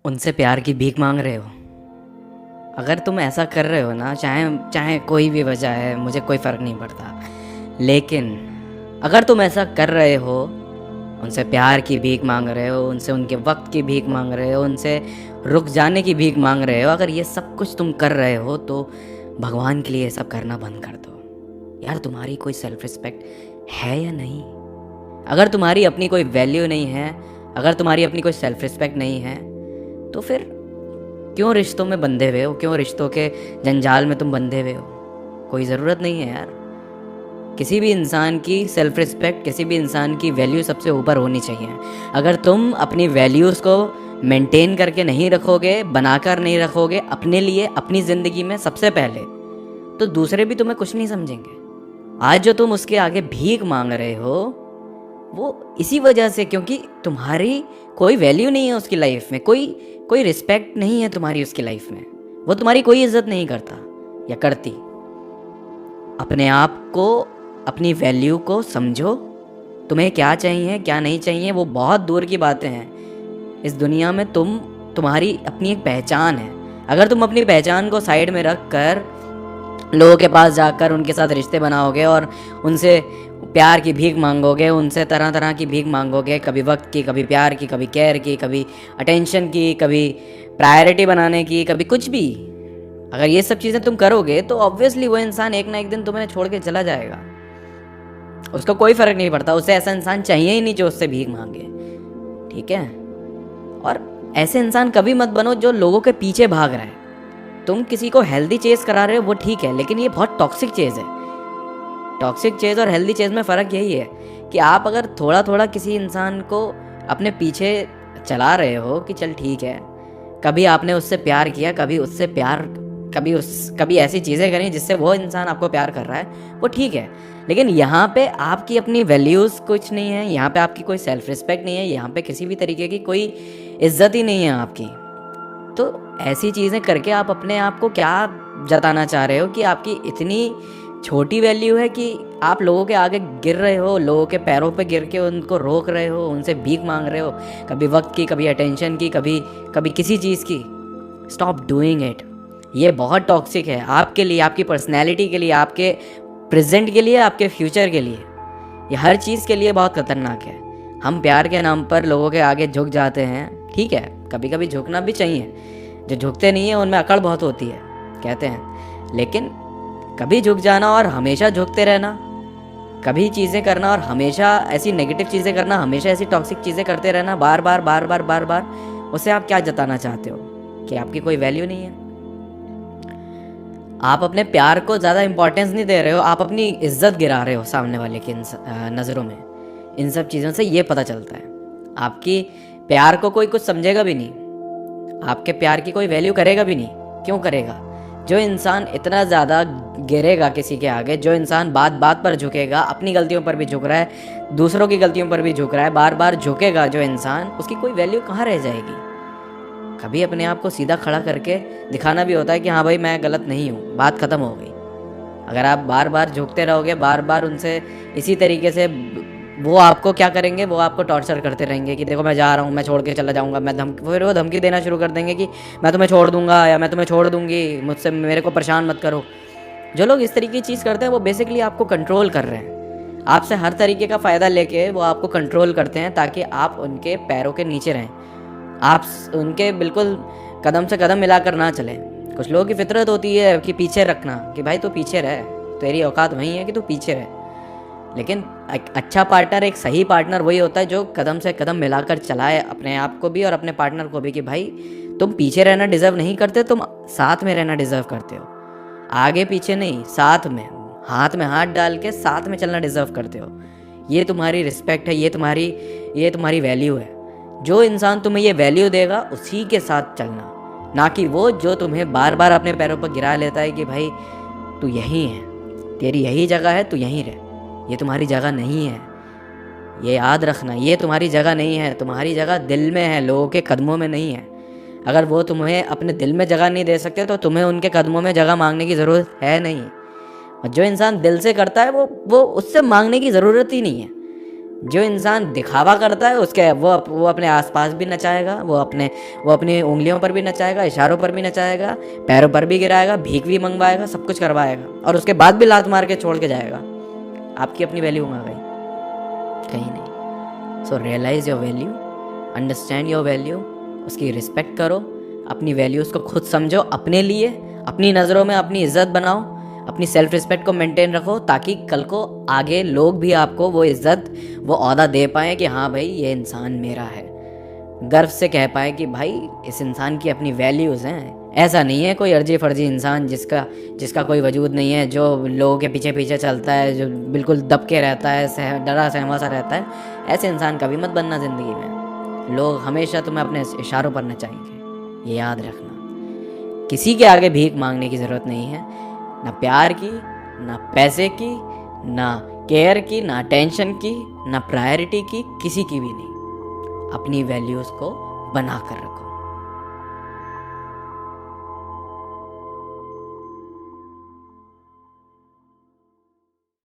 उनसे प्यार की भीख मांग रहे हो। अगर तुम ऐसा कर रहे हो ना, चाहे चाहे कोई भी वजह है, मुझे कोई फ़र्क नहीं पड़ता, लेकिन अगर तुम ऐसा कर रहे हो, उनसे प्यार की भीख मांग रहे हो, उनसे उनके वक्त की भीख मांग रहे हो, उनसे रुक जाने की भीख मांग रहे हो, अगर ये सब कुछ तुम कर रहे हो तो भगवान के लिए ये सब करना बंद कर दो। यार, तुम्हारी कोई सेल्फ रिस्पेक्ट है या नहीं? अगर तुम्हारी अपनी कोई वैल्यू नहीं है, अगर तुम्हारी अपनी कोई सेल्फ रिस्पेक्ट नहीं है, तो फिर क्यों रिश्तों में बंधे हुए हो? क्यों रिश्तों के जंजाल में तुम बंधे हुए हो? कोई ज़रूरत नहीं है यार। किसी भी इंसान की सेल्फ रिस्पेक्ट, किसी भी इंसान की वैल्यू सबसे ऊपर होनी चाहिए। अगर तुम अपनी वैल्यूज़ को मेंटेन करके नहीं रखोगे, बनाकर नहीं रखोगे अपने लिए, अपनी ज़िंदगी में सबसे पहले, तो दूसरे भी तुम्हें कुछ नहीं समझेंगे। आज जो तुम उसके आगे भीख मांग रहे हो, वो इसी वजह से, क्योंकि तुम्हारी कोई वैल्यू नहीं है उसकी लाइफ में, कोई रिस्पेक्ट नहीं है तुम्हारी उसकी लाइफ में, वो तुम्हारी कोई इज्जत नहीं करता या करती। अपने आप को, अपनी वैल्यू को समझो। तुम्हें क्या चाहिए, क्या नहीं चाहिए, वो बहुत दूर की बातें हैं। इस दुनिया में तुम्हारी अपनी एक पहचान है। अगर तुम अपनी पहचान को साइड में रख कर लोगों के पास जाकर उनके साथ रिश्ते बनाओगे और उनसे प्यार की भीख मांगोगे, उनसे तरह तरह की भीख मांगोगे, कभी वक्त की, कभी प्यार की, कभी केयर की, कभी अटेंशन की, कभी प्रायोरिटी बनाने की, कभी कुछ भी, अगर ये सब चीज़ें तुम करोगे तो ऑब्वियसली वो इंसान एक ना एक दिन तुम्हें छोड़ के चला जाएगा। उसको कोई फ़र्क नहीं पड़ता, उसे ऐसा इंसान चाहिए ही नहीं जो उससे भीख मांगे। ठीक है? और ऐसे इंसान कभी मत बनो जो लोगों के पीछे भाग रहा है। तुम किसी को हेल्दी चेज करा रहे हो, वो ठीक है, लेकिन ये बहुत टॉक्सिक चेज है। टॉक्सिक चेज और हेल्दी चेज में फ़र्क यही है कि आप अगर थोड़ा थोड़ा किसी इंसान को अपने पीछे चला रहे हो कि चल ठीक है, कभी आपने उससे प्यार किया, कभी ऐसी चीज़ें करी जिससे वो इंसान आपको प्यार कर रहा है, वो ठीक है, लेकिन यहाँ पे आपकी अपनी वैल्यूज़ कुछ नहीं है, यहाँ पे आपकी कोई सेल्फ रिस्पेक्ट नहीं है, यहाँ पे किसी भी तरीके की कोई इज्जत ही नहीं है आपकी। तो ऐसी चीज़ें करके आप अपने आप को क्या जताना चाह रहे हो कि आपकी इतनी छोटी वैल्यू है कि आप लोगों के आगे गिर रहे हो, लोगों के पैरों पे गिर के उनको रोक रहे हो, उनसे भीख मांग रहे हो, कभी वक्त की, कभी अटेंशन की, कभी किसी चीज़ की। Stop doing it. ये बहुत टॉक्सिक है आपके लिए, आपकी पर्सनैलिटी के लिए, आपके प्रेजेंट के लिए, आपके फ्यूचर के लिए, ये हर चीज़ के लिए बहुत खतरनाक है। हम प्यार के नाम पर लोगों के आगे झुक जाते हैं, ठीक है, कभी कभी झुकना भी चाहिए। जो झुकते नहीं है उनमें अकड़ बहुत होती है, कहते हैं, लेकिन कभी झुक जाना और हमेशा झुकते रहना, कभी चीज़ें करना और हमेशा ऐसी नेगेटिव चीज़ें करना, हमेशा ऐसी टॉक्सिक चीज़ें करते रहना, बार बार बार बार बार बार, उससे आप क्या जताना चाहते हो? कि आपकी कोई वैल्यू नहीं है। आप अपने प्यार को ज़्यादा इंपॉर्टेंस नहीं दे रहे हो, आप अपनी इज्जत गिरा रहे हो सामने वाले की नज़रों में। इन सब चीज़ों से ये पता चलता है आपकी प्यार को कोई कुछ समझेगा भी नहीं, आपके प्यार की कोई वैल्यू करेगा भी नहीं। क्यों करेगा? जो इंसान इतना ज़्यादा गिरेगा किसी के आगे, जो इंसान बात बात पर झुकेगा, अपनी गलतियों पर भी झुक रहा है, दूसरों की गलतियों पर भी झुक रहा है, बार बार झुकेगा जो इंसान, उसकी कोई वैल्यू कहाँ रह जाएगी? कभी अपने आप को सीधा खड़ा करके दिखाना भी होता है कि हाँ भाई मैं गलत नहीं हूँ, बात ख़त्म हो गई। अगर आप बार बार झुकते रहोगे, बार बार उनसे इसी तरीके से, वो आपको क्या करेंगे, वो आपको टॉर्चर करते रहेंगे कि देखो मैं जा रहा हूँ, मैं छोड़ के चला जाऊँगा, फिर वो धमकी देना शुरू कर देंगे कि मैं तुम्हें छोड़ दूँगा या मैं तुम्हें छोड़ दूँगी, मुझसे मेरे को परेशान मत करो। जो लोग इस तरीके की चीज़ करते हैं वो बेसिकली आपको कंट्रोल कर रहे हैं, आपसे हर तरीके का फ़ायदा लेके वो आपको कंट्रोल करते हैं ताकि आप उनके पैरों के नीचे रहें, आप उनके बिल्कुल कदम से कदम मिलाकर ना चलें। कुछ लोगों की फितरत होती है कि पीछे रखना, कि भाई तू पीछे रह, तेरी औकात वही है कि तू पीछे रह। लेकिन एक अच्छा पार्टनर, एक सही पार्टनर वही होता है जो कदम से कदम मिलाकर चलाए अपने आप को भी और अपने पार्टनर को भी, कि भाई तुम पीछे रहना डिज़र्व नहीं करते, तुम साथ में रहना डिज़र्व करते हो। आगे पीछे नहीं, साथ में, हाथ में हाथ डाल के साथ में चलना डिज़र्व करते हो। ये तुम्हारी रिस्पेक्ट है, ये तुम्हारी वैल्यू है। जो इंसान तुम्हें ये वैल्यू देगा उसी के साथ चलना, ना कि वो जो तुम्हें बार बार अपने पैरों पर गिरा लेता है कि भाई तू यहीं है, तेरी यही जगह है, तू यहीं रह। ये तुम्हारी जगह नहीं है, ये याद रखना, ये तुम्हारी जगह नहीं है। तुम्हारी जगह दिल में है, लोगों के कदमों में नहीं है। अगर वो तुम्हें अपने दिल में जगह नहीं दे सकते तो तुम्हें उनके कदमों में जगह मांगने की ज़रूरत है नहीं। और जो इंसान दिल से करता है वो उससे मांगने की ज़रूरत ही नहीं है। जो इंसान दिखावा करता है उसके वो अपने आसपास भी नचाएगा, वो अपनी उंगलियों पर भी नचाएगा, इशारों पर भी नचाएगा, पैरों पर भी गिराएगा, भीख भी मंगवाएगा, सब कुछ करवाएगा और उसके बाद भी लात मार के छोड़ के जाएगा। आपकी अपनी वैल्यू कहाँ गई? कहीं नहीं। So realise your value, understand your value, उसकी रिस्पेक्ट करो, अपनी वैल्यूज़ को खुद समझो, अपने लिए, अपनी नज़रों में अपनी इज्जत बनाओ, अपनी सेल्फ रिस्पेक्ट को मेंटेन रखो, ताकि कल को आगे लोग भी आपको वो इज़्ज़त, वो ओहदा दे पाएँ कि हाँ भाई ये इंसान मेरा है, गर्व से कह पाए कि भाई इस इंसान की अपनी वैल्यूज़ हैं। ऐसा नहीं है कोई अर्जी फर्जी इंसान जिसका कोई वजूद नहीं है, जो लोगों के पीछे पीछे चलता है, जो बिल्कुल दब के रहता है, डरा सहमा सा रहता है। ऐसे इंसान कभी मत बनना ज़िंदगी में। लोग हमेशा तुम्हें अपने इशारों पर नचाएंगे, ये याद रखना। किसी के आगे भीख मांगने की ज़रूरत नहीं है, ना प्यार की, ना पैसे की, ना केयर की, ना टेंशन की, ना प्रायोरिटी की, किसी की भी नहीं। अपनी वैल्यूज़ को बना कर रखो।